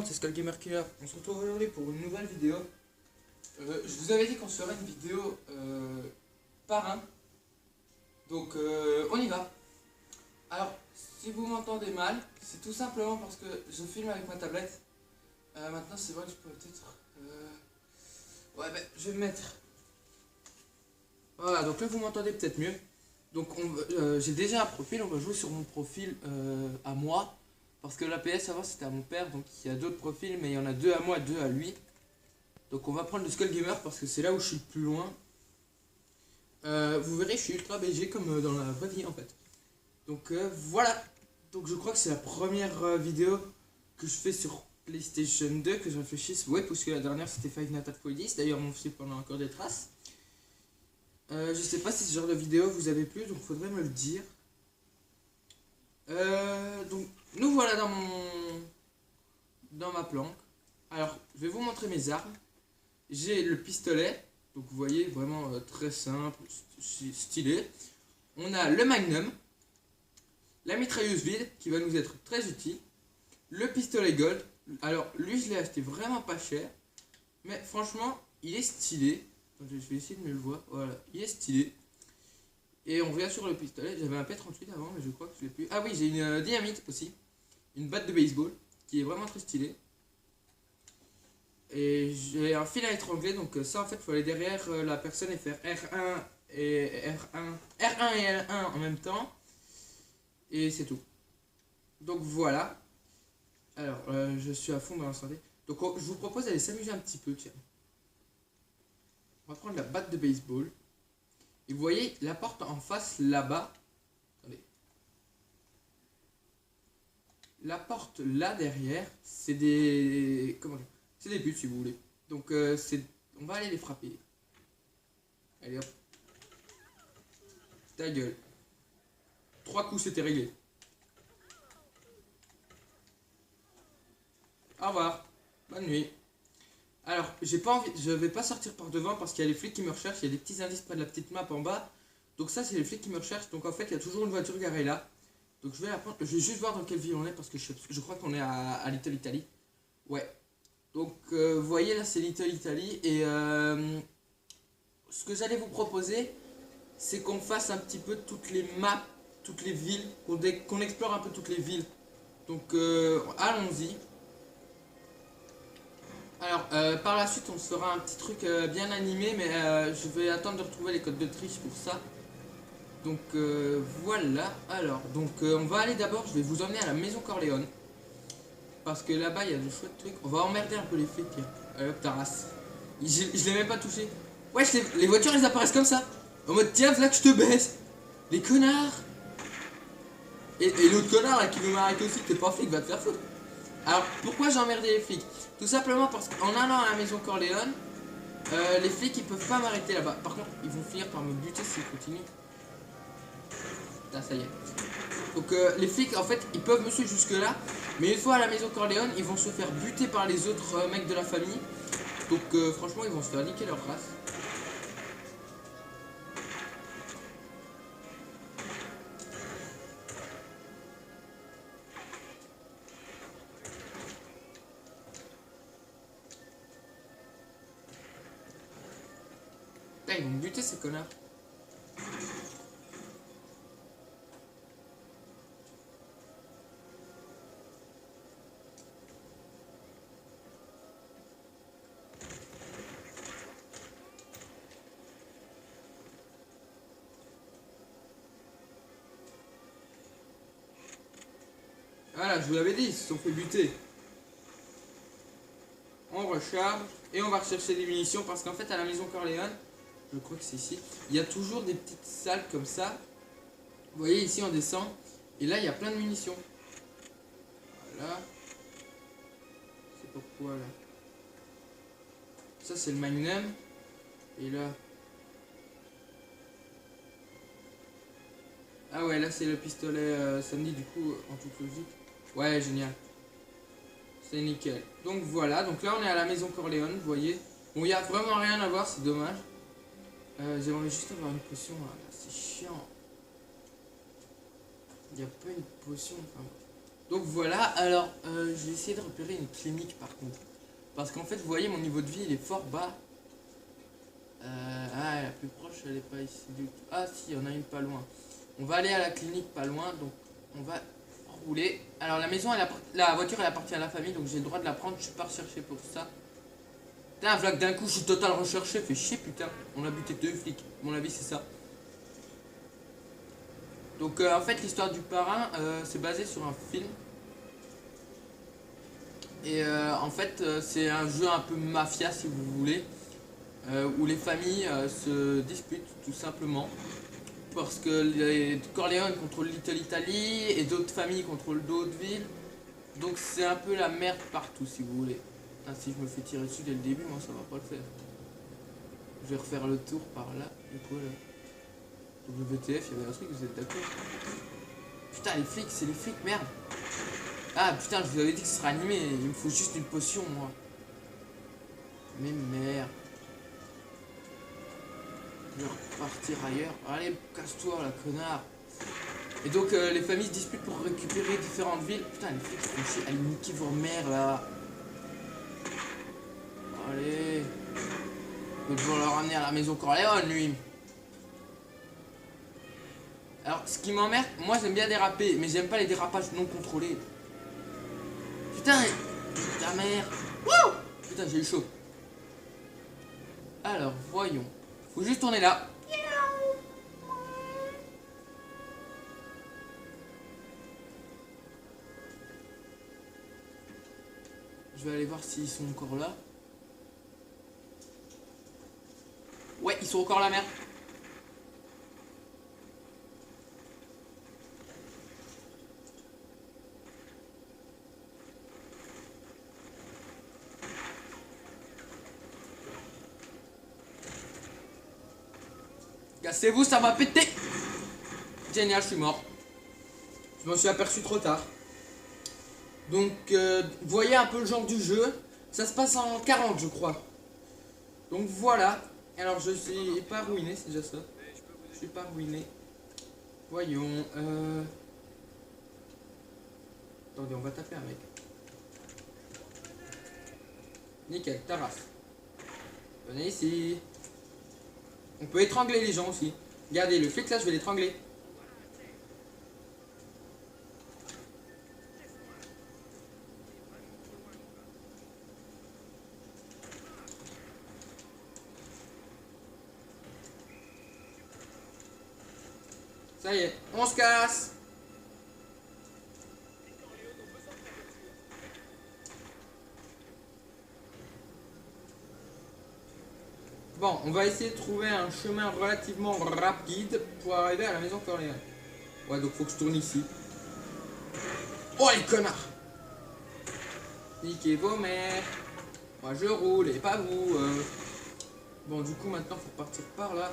monde, c'est Skullgamer Killer. On se retrouve aujourd'hui pour une nouvelle vidéo. Je vous avais dit qu'on se ferait une vidéo par un. Donc on y va. Alors, si vous m'entendez mal, c'est tout simplement parce que je filme avec ma tablette. Maintenant, c'est vrai que je pourrais peut-être... Ouais, ben, je vais me mettre... Voilà, donc là, vous m'entendez peut-être mieux. Donc, j'ai déjà un profil, on va jouer sur mon profil à moi. Parce que l'APS avant c'était à mon père, donc il y a d'autres profils, mais il y en a deux à moi, deux à lui. Donc on va prendre le Skullgamer parce que c'est là où je suis le plus loin. Vous verrez, je suis ultra BG comme dans la vraie vie en fait. Donc voilà. Donc je crois que c'est la première vidéo que je fais sur PlayStation 2, que je réfléchisse. Ouais, parce que la dernière c'était Five Nights at Freddy's. D'ailleurs mon film pendant encore des traces. Je sais pas si ce genre de vidéo vous avez plu, donc faudrait me le dire. Donc nous voilà dans ma planque. Alors je vais vous montrer mes armes. J'ai le pistolet, donc vous voyez vraiment très simple, stylé. On a le magnum, la mitrailleuse vide qui va nous être très utile, le pistolet gold. Alors lui je l'ai acheté vraiment pas cher, mais franchement il est stylé. Je vais essayer de me le voir. Voilà, il est stylé. Et on revient sur le pistolet. J'avais un P38 avant, mais je crois que je l'ai plus. Ah oui, j'ai une dynamite aussi. Une batte de baseball qui est vraiment très stylée. Et j'ai un fil à étrangler. Donc ça, en fait, il faut aller derrière la personne et faire R1 et R1 et L1 en même temps. Et c'est tout. Donc voilà. Alors, je suis à fond dans l'incendie. Donc je vous propose d'aller s'amuser un petit peu. Tiens. On va prendre la batte de baseball. Et vous voyez la porte en face là-bas. Attendez. La porte là derrière, c'est des... Comment dire? C'est des buts si vous voulez. Donc on va aller les frapper. Allez hop. Ta gueule. 3 coups c'était réglé. Au revoir. Bonne nuit. Alors, j'ai pas envie, je vais pas sortir par devant parce qu'il y a les flics qui me recherchent, il y a des petits indices près de la petite map en bas. Donc ça c'est les flics qui me recherchent, donc en fait il y a toujours une voiture garée là. Donc je vais la prendre, je vais juste voir dans quelle ville on est parce que je crois qu'on est à Little Italy. Ouais. Donc vous voyez là c'est Little Italy et ce que j'allais vous proposer c'est qu'on fasse un petit peu toutes les maps, toutes les villes, qu'on explore un peu toutes les villes. Donc allons-y. Alors, par la suite, on se fera un petit truc bien animé, mais je vais attendre de retrouver les codes de triche pour ça. Donc, voilà. Alors, donc, on va aller d'abord, je vais vous emmener à la maison Corleone. Parce que là-bas, il y a de chouettes trucs. On va emmerder un peu les flics. Allez hop, ta race. Je l'ai même pas touché. Ouais, les voitures, elles apparaissent comme ça. En mode, tiens, là que je te baisse. Les connards. Et l'autre connard là qui veut m'arrêter aussi, t'es pas flic, va te faire foutre. Alors, pourquoi j'ai emmerdé les flics? Tout simplement parce qu'en allant à la maison Corleone, les flics ils peuvent pas m'arrêter là-bas. Par contre, ils vont finir par me buter s'ils continuent. Putain, ça y est. Donc, les flics en fait, ils peuvent me suivre jusque-là. Mais une fois à la maison Corleone, ils vont se faire buter par les autres mecs de la famille. Donc, franchement, ils vont se faire niquer leur race. Putain, ils vont me buter ces connards. Voilà, je vous l'avais dit, ils se sont fait buter. On recharge et on va rechercher des munitions parce qu'en fait à la maison Corleone, je crois que c'est ici, il y a toujours des petites salles comme ça. Vous voyez ici on descend et là il y a plein de munitions. Voilà. C'est pourquoi là. Ça c'est le magnum. Et là. Ah ouais là c'est le pistolet samedi du coup en toute logique. Ouais génial. C'est nickel. Donc voilà, donc là on est à la maison Corleone, vous voyez. Bon il n'y a vraiment rien à voir, c'est dommage. J'aimerais juste avoir une potion, c'est chiant. Il n'y a pas une potion, enfin. Donc voilà, alors je vais essayer de repérer une clinique par contre. Parce qu'en fait, vous voyez, mon niveau de vie il est fort bas. Ah, la plus proche, elle est pas ici du tout. Ah si, il y en a une pas loin. On va aller à la clinique pas loin, donc on va rouler. Alors la maison, la voiture elle appartient à la famille, donc j'ai le droit de la prendre, je suis pas recherché pour ça. Putain, Vlad, d'un coup je suis total recherché, fait chier putain. On a buté 2 flics, à mon avis c'est ça. Donc en fait l'histoire du parrain, c'est basé sur un film. Et en fait c'est un jeu un peu mafia si vous voulez. Où les familles se disputent tout simplement. Parce que les Corleone contrôlent Little Italy et d'autres familles contrôlent d'autres villes. Donc c'est un peu la merde partout si vous voulez. Ah, si je me fais tirer dessus dès le début, moi ça va pas le faire. Je vais refaire le tour par là. Du coup là. WTF, il y avait un truc, vous êtes d'accord? Putain les flics, c'est les flics, merde. Ah putain, je vous avais dit que ce serait animé, il me faut juste une potion moi. Mais merde. Je vais repartir ailleurs. Allez, casse-toi là, connard. Et donc les familles se disputent pour récupérer différentes villes. Putain, les flics font chier. Allez, niquez vos mères là. Allez. Je vais devoir le ramener à la maison Corleone, lui. Alors, ce qui m'emmerde, moi j'aime bien déraper, mais j'aime pas les dérapages non contrôlés. Putain, ta mère. Wouh. Putain, j'ai eu chaud. Alors, voyons. Faut juste tourner là. Je vais aller voir s'ils sont encore là. Ouais, ils sont encore là, merde. Cassez-vous, ça va péter. Génial, je suis mort. Je m'en suis aperçu trop tard. Donc, vous voyez un peu le genre du jeu. Ça se passe en 40, je crois. Donc voilà. Alors, je suis pas ruiné, c'est déjà ça. Je suis pas ruiné. Voyons. Attendez, on va taper un mec. Nickel, Taras. Venez ici. On peut étrangler les gens aussi. Regardez, le flic là, je vais l'étrangler. Ça y est, on se casse. Bon, on va essayer de trouver un chemin relativement rapide pour arriver à la maison Corleone. Ouais, donc faut que je tourne ici. Oh les connards! Niquez vos mères. Moi je roule et pas vous. Bon, du coup maintenant faut partir par là.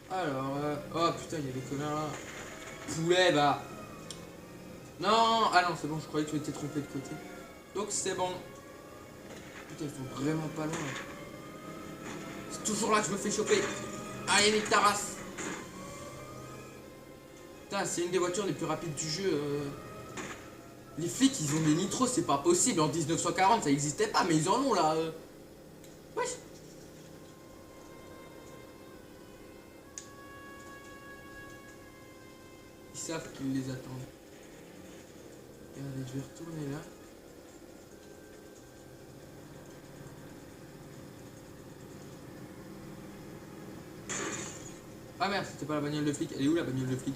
Alors, oh putain, il y a des connards là. Poulet, bah. Non, ah non, c'est bon, je croyais que tu m'étais trompé de côté. Donc c'est bon. Putain, ils sont vraiment pas loin. C'est toujours là que je me fais choper. Allez, nique ta race. Putain, c'est une des voitures les plus rapides du jeu. Les flics, ils ont des nitros, c'est pas possible. En 1940, ça existait pas, mais ils en ont là. Wesh. Ils savent qu'ils les attendent. Regardez, je vais retourner là. Ah merde, c'était pas la bagnole de flic. Elle est où la bagnole de flic?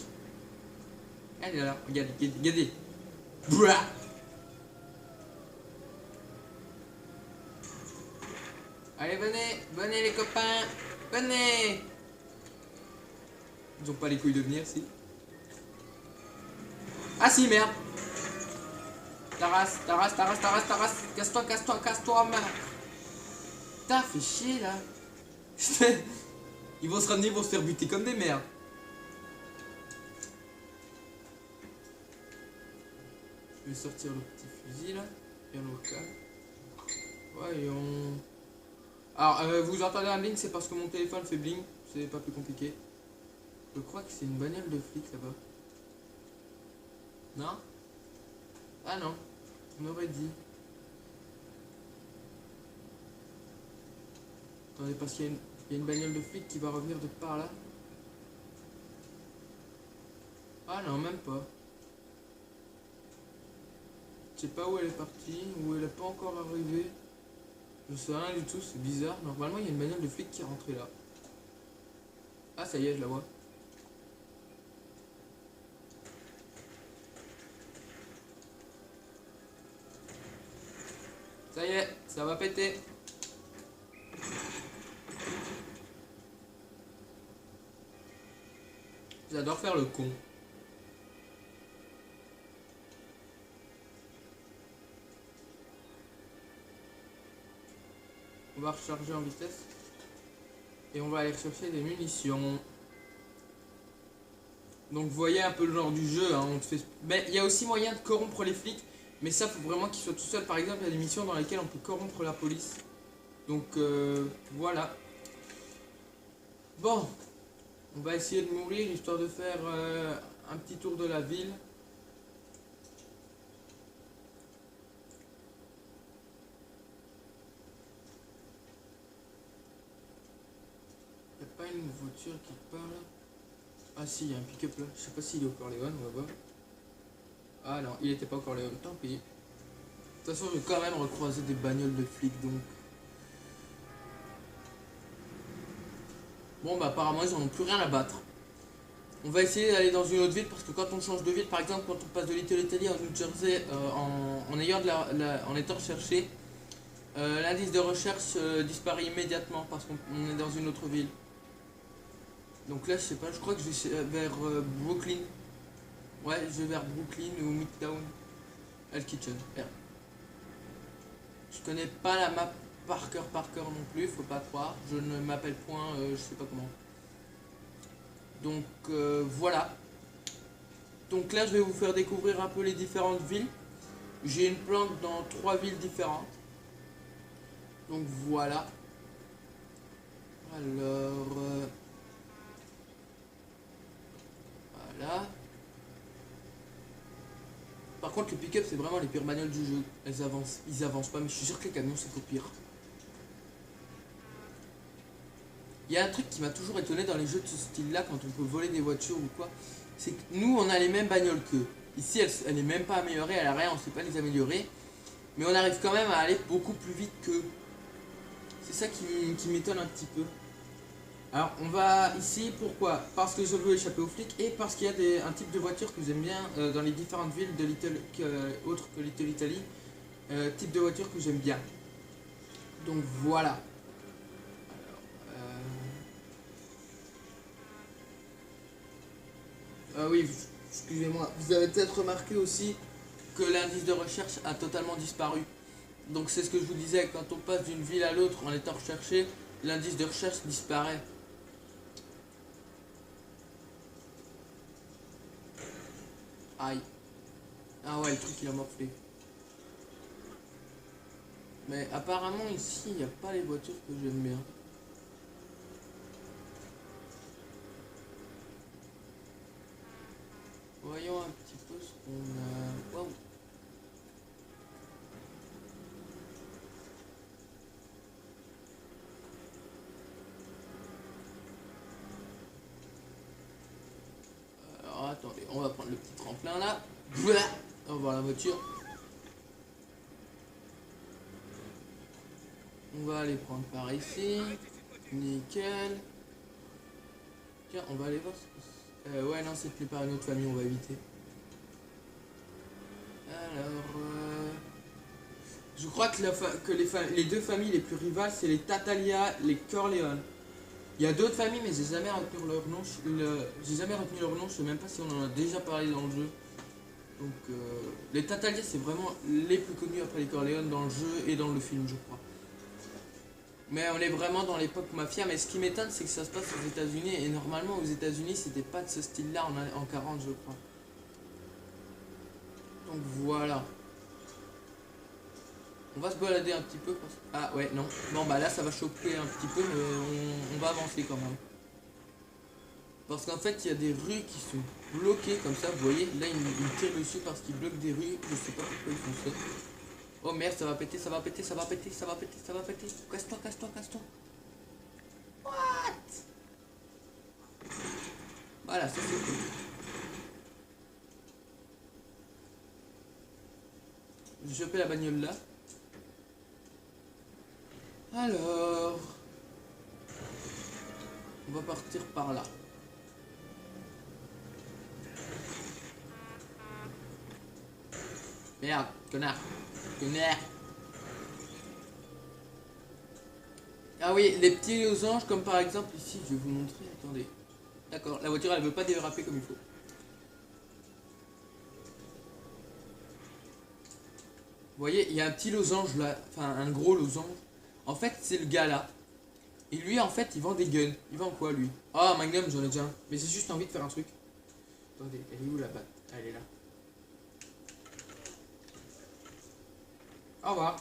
Elle est là, regardez, regardez. Bouah. Allez, venez les copains, venez. Ils ont pas les couilles de venir, si. Ah si, merde. Taras, casse-toi, merde. Putain, fais chier là. Ils vont se ramener, ils vont se faire buter comme des merdes. Je vais sortir le petit fusil là, bien au calme. Voyons. Alors, vous entendez un bling, c'est parce que mon téléphone fait bling, c'est pas plus compliqué. Je crois que c'est une bagnole de flic là-bas. Non? Ah non, on aurait dit. Attendez, parce qu'il y a une bagnole de flic qui va revenir de par là. Ah non, même pas. Je sais pas où elle est partie, où elle est pas encore arrivée. Je sais rien du tout, c'est bizarre. Normalement, il y a une bagnole de flic qui est rentrée là. Ah, ça y est, je la vois. Ça y est, ça va péter. J'adore faire le con. On va recharger en vitesse. Et on va aller chercher des munitions. Donc vous voyez un peu le genre du jeu. Hein, on te fait... Mais il y a aussi moyen de corrompre les flics. Mais ça, faut vraiment qu'ils soient tout seuls. Par exemple, il y a des missions dans lesquelles on peut corrompre la police. Donc voilà. Bon. On va essayer de mourir histoire de faire un petit tour de la ville. Il n'y a pas une voiture qui part là? Ah si, il y a un pick-up là. Je sais pas s'il est au Corleone, on va voir. Ah non, il était pas au Corleone, tant pis. De toute façon, je vais quand même recroiser des bagnoles de flics donc. Bon bah apparemment ils en ont plus rien à battre. On va essayer d'aller dans une autre ville parce que quand on change de ville, par exemple quand on passe de Little Italy en New Jersey en ayant en étant recherché, l'indice de recherche disparaît immédiatement parce qu'on est dans une autre ville. Donc là je sais pas, je crois que je vais vers Brooklyn. Ouais, je vais vers Brooklyn ou Midtown. El Kitchen. Merde. Je connais pas la map par cœur non plus, faut pas croire. Je ne m'appelle point, je sais pas comment. Donc voilà. Donc là je vais vous faire découvrir un peu les différentes villes. J'ai une plante dans 3 villes différentes. Donc voilà. Alors voilà. Par contre le pick-up c'est vraiment les pires bagnoles du jeu. Ils avancent pas, mais je suis sûr que les camions c'est au pire. Il y a un truc qui m'a toujours étonné dans les jeux de ce style là quand on peut voler des voitures ou quoi. C'est que nous on a les mêmes bagnoles qu'eux. Ici elle est même pas améliorée, elle a rien, on sait pas les améliorer. Mais on arrive quand même à aller beaucoup plus vite qu'eux. C'est ça qui m'étonne un petit peu. Alors on va ici, pourquoi? Parce que je veux échapper aux flics et parce qu'il y a un type de voiture que j'aime bien dans les différentes villes de autres que Little Italy. Type de voiture que j'aime bien. Donc voilà. Ah oui, excusez-moi. Vous avez peut-être remarqué aussi que l'indice de recherche a totalement disparu. Donc c'est ce que je vous disais, quand on passe d'une ville à l'autre en étant recherché, l'indice de recherche disparaît. Aïe. Ah ouais, le truc il a morflé. Mais apparemment ici, il n'y a pas les voitures que j'aime bien. Voyons un petit peu ce qu'on a. Waouh. Alors attendez, on va prendre le petit tremplin là. On va voir la voiture. On va aller prendre par ici. Nickel. Tiens, on va aller voir ce que c'est. Ouais, non, c'est plus par une autre famille, on va éviter. Alors, je crois que, les deux familles les plus rivales, c'est les Tattaglia, les Corleone. Il y a d'autres familles, mais j'ai jamais retenu leur nom. Je sais même pas si on en a déjà parlé dans le jeu. Donc, les Tattaglia, c'est vraiment les plus connus après les Corleone dans le jeu et dans le film, je crois. Mais on est vraiment dans l'époque mafia. Mais ce qui m'étonne, c'est que ça se passe aux États-Unis. Et normalement, aux États-Unis, c'était pas de ce style-là en 40, je crois. Donc voilà. On va se balader un petit peu. Ah ouais, non. Bon bah là, ça va choquer un petit peu, mais on va avancer quand même. Parce qu'en fait, il y a des rues qui sont bloquées comme ça. Vous voyez, là, ils me tirent dessus parce qu'ils bloquent des rues. Je sais pas pourquoi ils font ça. Oh merde, ça va péter, ça va péter, ça va péter, ça va péter, ça va péter. Casse-toi, casse-toi, casse-toi. What? Voilà, ça c'est cool. Je vais choper la bagnole là. Alors, on va partir par là. Merde, connard. Connard. Ah oui, les petits losanges, comme par exemple ici, je vais vous montrer. Attendez. D'accord, la voiture elle veut pas déraper comme il faut. Vous voyez, il y a un petit losange là, enfin un gros losange. En fait, c'est le gars là. Et lui, en fait, il vend des guns. Il vend quoi lui? Ah, Magnum, j'en ai déjà un. Mais j'ai juste envie de faire un truc. Attendez, elle est où la batte? Elle est là. Au revoir.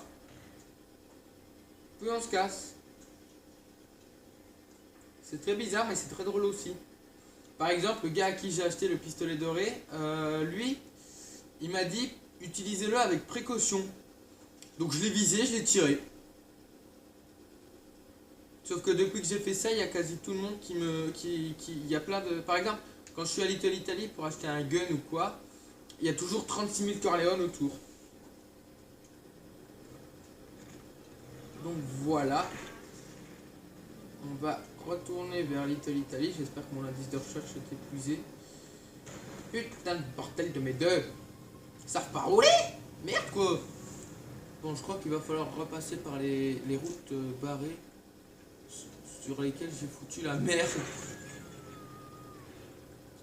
Puis on se casse. C'est très bizarre, mais c'est très drôle aussi. Par exemple, le gars à qui j'ai acheté le pistolet doré, lui, il m'a dit utilisez-le avec précaution. Donc je l'ai visé, je l'ai tiré. Sauf que depuis que j'ai fait ça, il y a quasi tout le monde il y a plein de... Par exemple, quand je suis à Little Italy pour acheter un gun ou quoi, il y a toujours 36 000 Corleone autour. Donc voilà. On va retourner vers Little Italy. J'espère que mon indice de recherche est épuisé. Putain de bordel de mes deux. Ça repart pas rouler. Merde quoi. Bon, je crois qu'il va falloir repasser par les routes barrées sur lesquelles j'ai foutu la merde.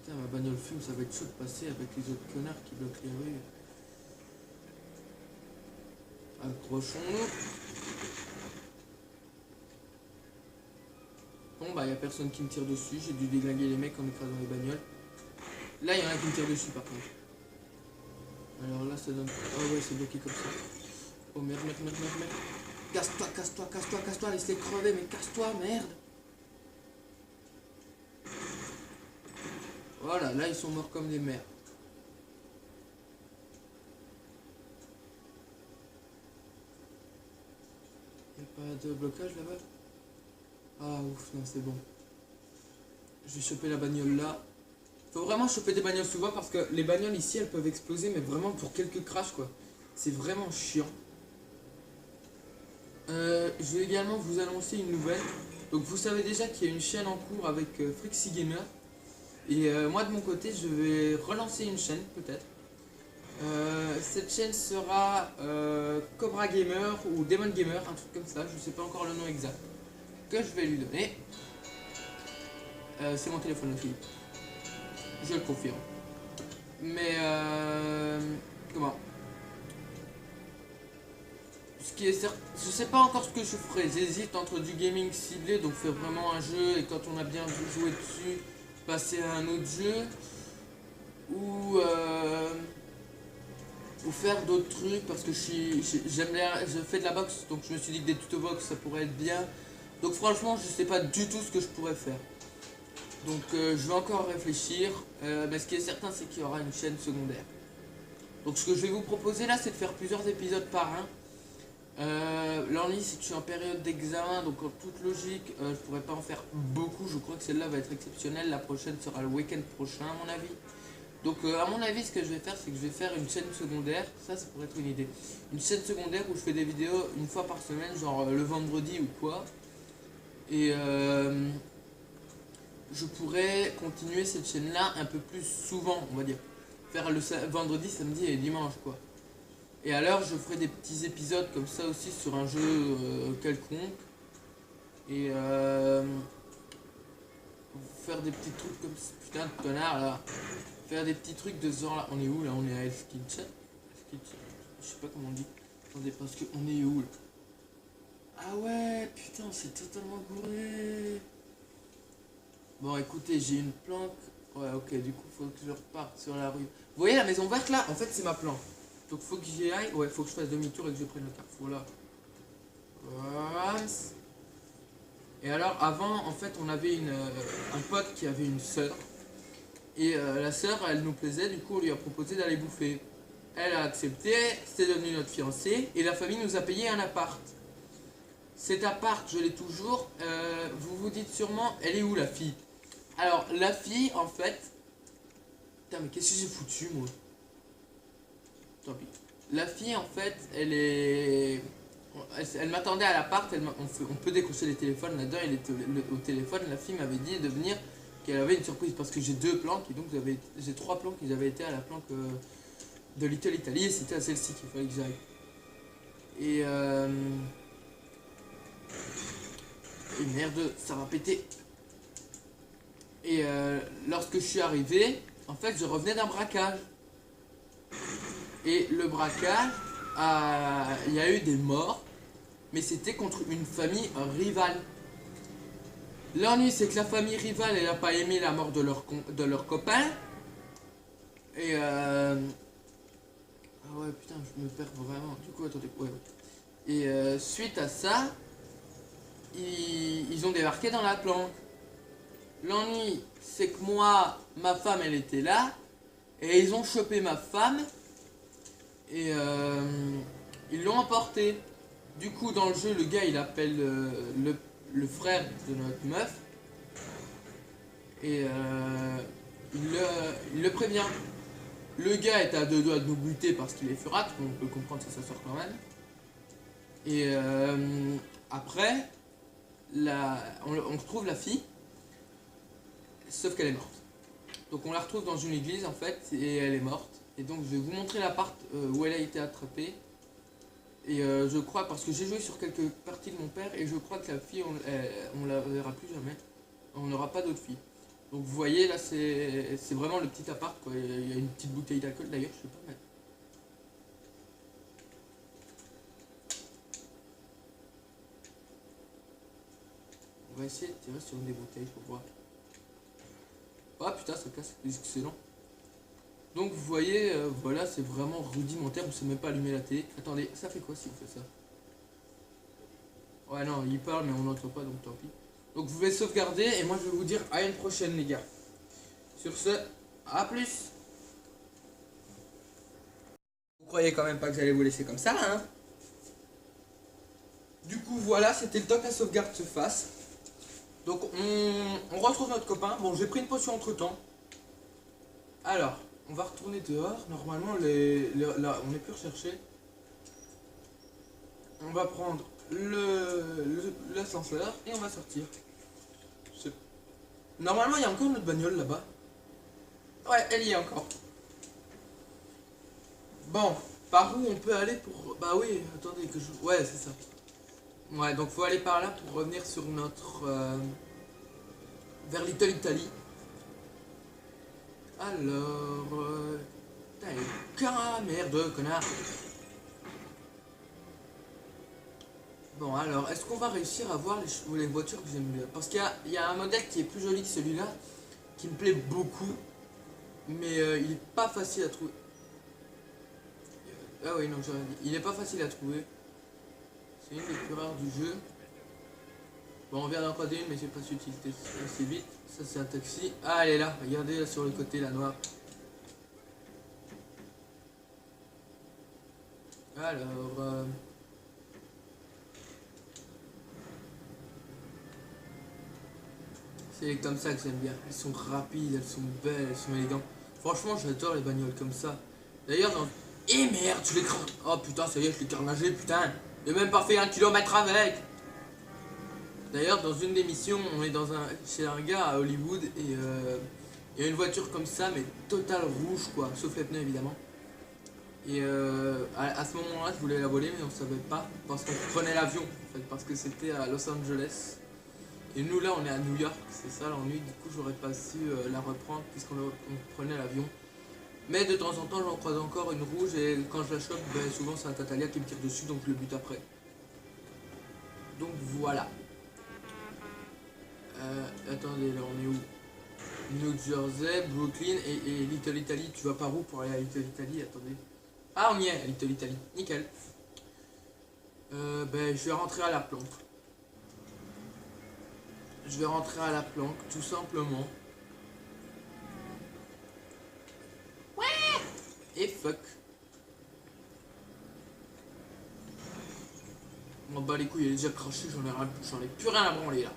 Putain, ma bagnole fume, ça va être chaud de passer avec les autres connards qui bloquent les rues. Accrochons-nous. Bon bah y a personne qui me tire dessus, j'ai dû déglinguer les mecs en écrasant les bagnoles. Là il y en a qui me tirent dessus par contre. Alors là ça donne... Oh ouais c'est bloqué comme ça. Oh merde, merde, merde, merde, merde. Casse-toi, casse-toi, casse-toi, casse-toi, laisse-les crever, mais casse-toi, merde. Voilà, là ils sont morts comme des merdes. Y'a pas de blocage là-bas? Ah ouf, non c'est bon. Je vais choper la bagnole là. Faut vraiment choper des bagnoles souvent parce que les bagnoles ici elles peuvent exploser mais vraiment pour quelques crashs quoi. C'est vraiment chiant. Je vais également vous annoncer une nouvelle. Donc vous savez déjà qu'il y a une chaîne en cours avec Frixy Gamer. Et moi de mon côté je vais relancer une chaîne peut-être. Cette chaîne sera Cobra Gamer ou Demon Gamer, un truc comme ça, je sais pas encore le nom exact. Que je vais lui donner. C'est mon téléphone aussi. Je le confirme. Mais comment? Ce qui est certain, je sais pas encore ce que je ferai. J'hésite entre du gaming ciblé, donc faire vraiment un jeu et quand on a bien joué dessus, passer à un autre jeu, ou faire d'autres trucs parce que j'aime bien, je fais de la boxe, donc je me suis dit que des tutos box ça pourrait être bien. Donc franchement, je sais pas du tout ce que je pourrais faire. Donc je vais encore réfléchir, mais ce qui est certain c'est qu'il y aura une chaîne secondaire. Donc ce que je vais vous proposer là c'est de faire plusieurs épisodes par un. L'ennui c'est que je suis en période d'examen, donc en toute logique je pourrais pas en faire beaucoup. Je crois que celle-là va être exceptionnelle, la prochaine sera le week-end prochain à mon avis. Donc à mon avis ce que je vais faire c'est que je vais faire une chaîne secondaire, ça pourrait être une idée. Une chaîne secondaire où je fais des vidéos une fois par semaine, genre le vendredi ou quoi. Et je pourrais continuer cette chaîne là un peu plus souvent on va dire. Faire le vendredi, samedi et dimanche quoi. Et alors je ferai des petits épisodes comme ça aussi sur un jeu quelconque. Et faire des petits trucs comme ça. Putain de connard là. Faire des petits trucs de ce genre là. On est où là? On est à Hell's Kitchen. Je sais pas comment on dit. Attendez, parce que on est où là? Ah ouais, putain, c'est totalement bourré. Bon écoutez, j'ai une planque. Ouais ok, du coup faut que je reparte sur la rue. Vous voyez la maison verte là? En fait c'est ma planque. Donc faut que j'y aille. Ouais, faut que je fasse demi-tour et que je prenne le carrefour là. Voilà. Et alors avant, en fait, on avait un pote qui avait une sœur. Et la sœur, elle nous plaisait, du coup on lui a proposé d'aller bouffer. Elle a accepté, c'est devenu notre fiancée. Et la famille nous a payé un appart. Cet appart, je l'ai toujours. Vous vous dites sûrement, elle est où la fille? Alors la fille, en fait... Putain, mais qu'est-ce que j'ai foutu, moi? Tant pis. La fille, en fait, elle est... Elle m'attendait à l'appart, on peut décrocher les téléphones là-dedans, elle était au téléphone, la fille m'avait dit de venir, qu'elle avait une surprise, parce que j'ai deux planques, et donc j'ai trois planques, et j'avais été à la planque de Little Italy, et c'était à celle-ci qu'il fallait que j'aille. Et merde, ça va péter. Et lorsque je suis arrivé, en fait, je revenais d'un braquage. Et le braquage, il y a eu des morts, mais c'était contre une famille rivale. L'ennui, c'est que la famille rivale, elle n'a pas aimé la mort de leur copain. Et ah ouais, putain, je me perds vraiment. Du coup, attendez, ouais. Et suite à ça, ils ont débarqué dans la planque. L'ennui, c'est que moi, ma femme, elle était là. Et ils ont chopé ma femme. Et ils l'ont emporté. Du coup, dans le jeu, le gars, il appelle le frère de notre meuf. Et il le prévient. Le gars est à deux doigts de nous buter parce qu'il est furâtre. On peut comprendre, ça sort quand même. Et après, on retrouve la fille. Sauf qu'elle est morte. Donc on la retrouve dans une église en fait. Et elle est morte. Et donc je vais vous montrer l'appart où elle a été attrapée. Et je crois, parce que j'ai joué sur quelques parties de mon père, et je crois que la fille, on la verra plus jamais. On n'aura pas d'autre fille. Donc vous voyez, là c'est vraiment le petit appart, quoi. Il y a une petite bouteille d'alcool d'ailleurs, je sais pas mettre. On va essayer de tirer sur une des bouteilles pour voir. Ah putain, ça casse, excellent. Donc vous voyez, voilà, c'est vraiment rudimentaire, on sait même pas allumer la télé. Attendez, ça fait quoi si on fait ça? Ouais non, il parle mais on n'entend pas, donc tant pis. Donc vous pouvez sauvegarder, et moi je vais vous dire à une prochaine les gars. Sur ce, à plus. Vous croyez quand même pas que j'allais vous laisser comme ça, hein? Du coup voilà, c'était le temps que la sauvegarde se fasse. Donc on retrouve notre copain. Bon, j'ai pris une potion entre temps. Alors, on va retourner dehors. Normalement, là, on est plus recherché. On va prendre l'ascenseur et on va sortir. Normalement, il y a encore notre bagnole là-bas. Ouais, elle y est encore. Bon, par où on peut aller pour... Bah oui, attendez que je... Ouais, c'est ça. Ouais, donc faut aller par là pour revenir sur notre... vers Little Italy. Alors... Putain, merde, connard. Bon, alors, est-ce qu'on va réussir à voir les voitures que j'aime bien? Parce qu'il y a un modèle qui est plus joli que celui-là, qui me plaît beaucoup, mais il est pas facile à trouver. Ah oui, non, j'ai rien dit. Il est pas facile à trouver. C'est une des plus rares du jeu. Bon, on vient d'en prendre une, mais j'ai pas su utiliser assez vite. Ça, c'est un taxi. Ah, elle est là. Regardez là sur le côté, la noire. Alors... c'est comme ça que j'aime bien. Elles sont rapides, elles sont belles, elles sont élégantes. Franchement, j'adore les bagnoles comme ça. D'ailleurs, dans... Eh merde, je l'ai carnagé. Oh putain, ça y est, je l'ai carnagé, putain. J'ai même pas fait 1 kilomètre avec. D'ailleurs, dans une des missions, on est chez un gars à Hollywood et il y a une voiture comme ça, mais totale rouge, quoi. Sauf les pneus, évidemment. Et à ce moment-là, je voulais la voler, mais on savait pas. Parce qu'on prenait l'avion, en fait, parce que c'était à Los Angeles. Et nous, là, on est à New York. C'est ça l'ennui. Du coup, j'aurais pas su la reprendre puisqu'on prenait l'avion. Mais de temps en temps, j'en croise encore une rouge et quand je la chope, ben, souvent c'est un Tatalia qui me tire dessus, donc je le bute après. Donc voilà. Attendez, là on est où? New Jersey, Brooklyn et Little Italy. Tu vas par où pour aller à Little Italy? Attendez. Ah, on y est, à Little Italy. Nickel. Ben, je vais rentrer à la planque. Je vais rentrer à la planque, tout simplement. Ouais. Et fuck. On bat les couilles, il est déjà craché, j'en ai plus rien à branler là.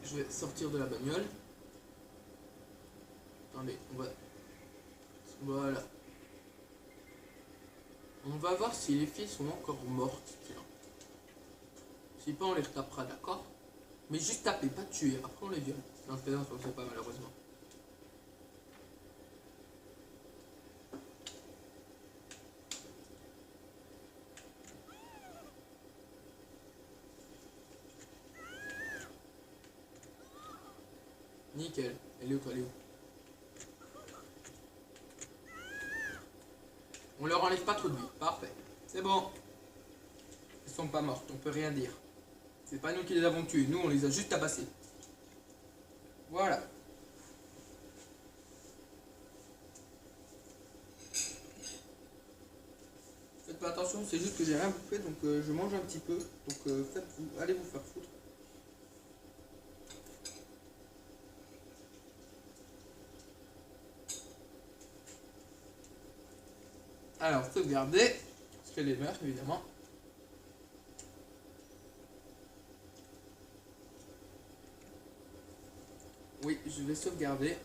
Je vais sortir de la bagnole. Attendez, on va... Voilà. On va voir si les filles sont encore mortes. Tiens. Si pas, on les retapera, d'accord? Mais juste taper, pas tuer. Après, on les viole. Non, je plaisante, on le fait pas, malheureusement. Nickel. Elle est où, toi, elle est où? On leur enlève pas trop de vie. Parfait. C'est bon. Elles sont pas mortes, on peut rien dire. C'est pas nous qui les avons tuées, nous on les a juste tabassées. Voilà. Faites pas attention, c'est juste que j'ai rien bouffé, donc je mange un petit peu. Donc allez vous faire foutre. Alors, sauvegarder, parce qu'elle est meurt évidemment. Oui, je vais sauvegarder.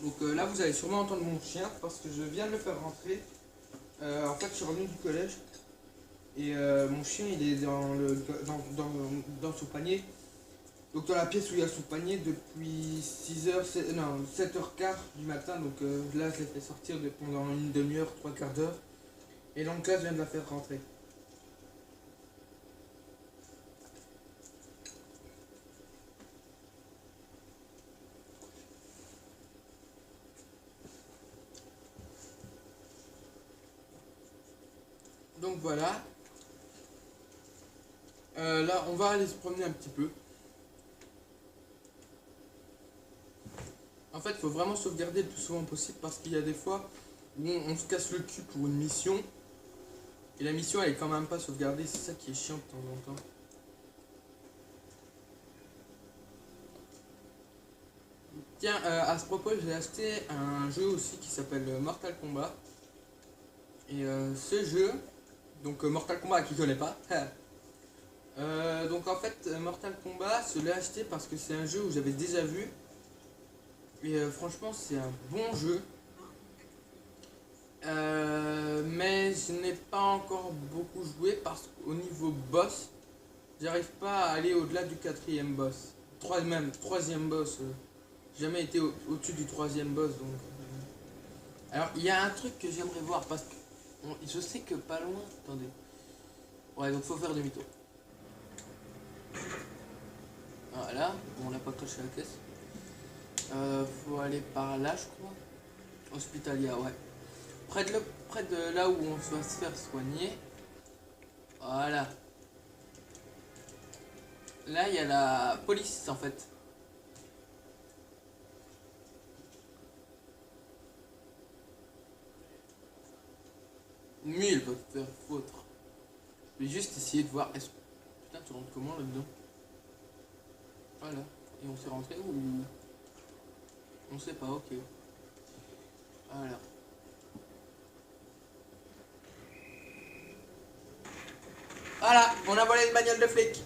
Donc là, vous allez sûrement entendre mon chien parce que je viens de le faire rentrer. En fait, je suis revenu du collège et mon chien il est dans son panier. Donc dans la pièce où il y a son panier depuis 6h, non, 7h15 du matin. Donc là, je l'ai fait sortir pendant une demi-heure, trois quarts d'heure. Et donc là, je viens de la faire rentrer. Donc voilà. Là, on va aller se promener un petit peu. En fait, il faut vraiment sauvegarder le plus souvent possible parce qu'il y a des fois où on se casse le cul pour une mission. Et la mission, elle est quand même pas sauvegardée. C'est ça qui est chiant de temps en temps. Tiens, à ce propos, j'ai acheté un jeu aussi qui s'appelle Mortal Kombat. Et ce jeu, donc Mortal Kombat qui connaît pas. Donc en fait, Mortal Kombat, je l'ai acheté parce que c'est un jeu où j'avais déjà vu. Et franchement, c'est un bon jeu. Mais je n'ai pas encore beaucoup joué parce qu'au niveau boss, j'arrive pas à aller au-delà du quatrième boss. Troisième boss. J'ai jamais été au-dessus du troisième boss. Donc, alors, il y a un truc que j'aimerais voir parce que je sais que pas loin. Attendez. Ouais, donc faut faire demi-tour. Voilà, on l'a pas coché la caisse. Faut aller par là, je crois. Hospitalia, ouais. Près de là où on va se faire soigner. Voilà. Là, il y a la police, en fait. Mais il va te faire foutre. Je vais juste essayer de voir. Putain, tu rentres comment là-dedans? Voilà. Et on s'est rentré ou... On sait pas, ok. Voilà. Voilà, on a volé une bagnole de flic.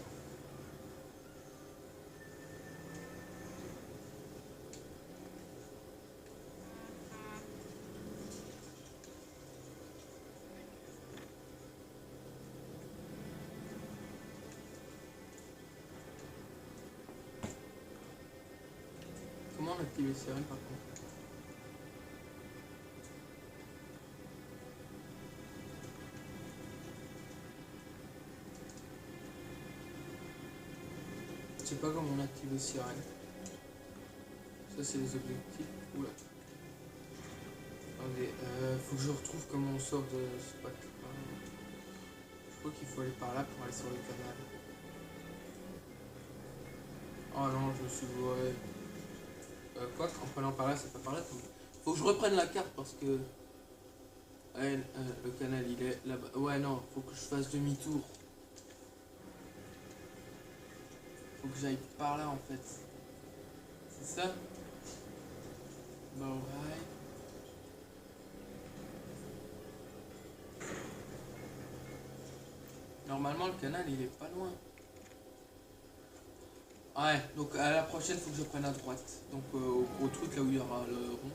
Comment on active les sirènes par contre? Je sais pas comment on active les sirènes. Ça c'est les objectifs. Oula. Attendez, faut que je retrouve comment on sort de ce pack. crois qu'il faut aller par là pour aller sur le canal. Oh non, je me suis gouré. Quoi qu'en prenant par là, c'est pas par là. Faut que je reprenne la carte parce que... Ouais, le canal il est là-bas. Ouais non, faut que je fasse demi-tour. Faut que j'aille par là en fait. C'est ça? Bah ouais. Normalement le canal il est pas loin. Ouais, donc à la prochaine faut que je prenne à droite. Donc au truc là où il y aura le rond.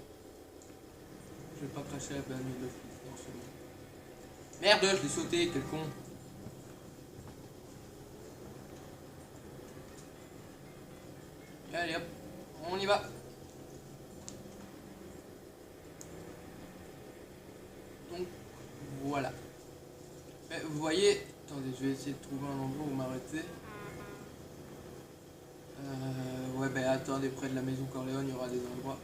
Je vais pas cracher la bagnole de flic en ce moment. Merde, je l'ai sauté, quel con. Et allez hop, on y va. Donc voilà. Mais vous voyez, attendez, je vais essayer de trouver un endroit où m'arrêter. Ouais, ben attendez, près de la maison Corleone, il y aura des endroits.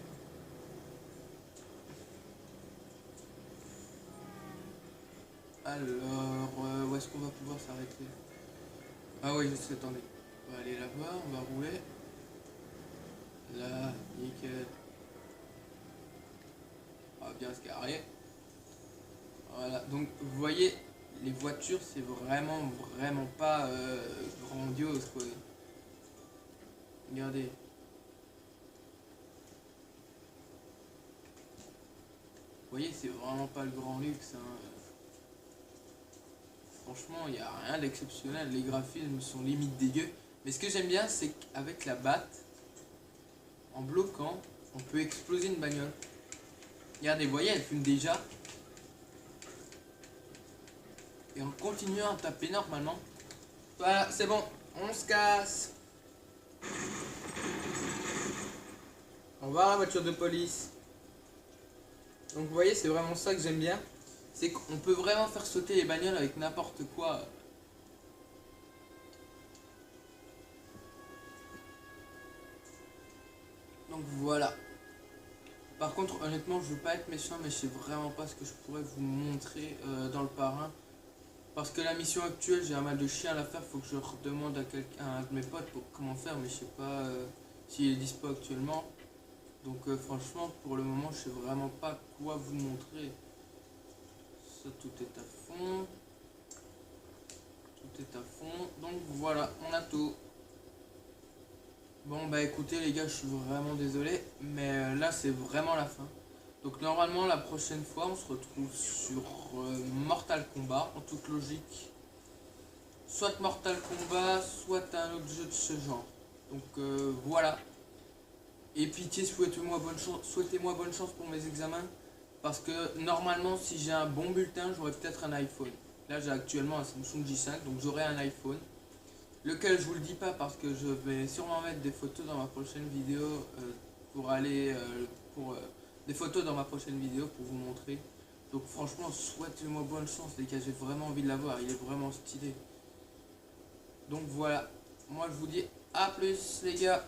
Alors, où est-ce qu'on va pouvoir s'arrêter? Ah oui, je sais, attendez. On va aller là-bas, on va rouler. Là, nickel. On va bien se garer. Voilà, donc vous voyez, les voitures, c'est vraiment pas grandiose, quoi. Regardez. Vous voyez, c'est vraiment pas le grand luxe, hein. Franchement, il n'y a rien d'exceptionnel. Les graphismes sont limite dégueux. Mais ce que j'aime bien, c'est qu'avec la batte, en bloquant, on peut exploser une bagnole. Regardez, vous voyez, elle fume déjà. Et en continuant à taper normalement. Voilà, c'est bon, on se casse. Au revoir la voiture de police. Donc vous voyez, c'est vraiment ça que j'aime bien. C'est qu'on peut vraiment faire sauter les bagnoles avec n'importe quoi. Donc voilà. Par contre, honnêtement, je veux pas être méchant, mais je sais vraiment pas ce que je pourrais vous montrer dans le parrain. Parce que la mission actuelle, j'ai un mal de chien à la faire. Faut que je redemande à quelqu'un, à un de mes potes, pour comment faire, mais je sais pas s'il est dispo actuellement. Donc franchement, pour le moment, je sais vraiment pas quoi vous montrer. Ça, tout est à fond. Tout est à fond. Donc voilà, on a tout. Bon bah écoutez les gars, je suis vraiment désolé, mais là c'est vraiment la fin. Donc normalement la prochaine fois on se retrouve sur Mortal Kombat, en toute logique. Soit Mortal Kombat, soit un autre jeu de ce genre. Donc voilà. Et pitié, souhaitez-moi bonne chance pour mes examens. Parce que normalement si j'ai un bon bulletin, j'aurai peut-être un iPhone. Là j'ai actuellement un Samsung J5, donc j'aurai un iPhone. Lequel je vous le dis pas parce que je vais sûrement mettre des photos dans ma prochaine vidéo des photos dans ma prochaine vidéo pour vous montrer. Donc franchement, souhaitez-moi bonne chance les gars, j'ai vraiment envie de l'avoir, il est vraiment stylé. Donc voilà, moi je vous dis à plus les gars.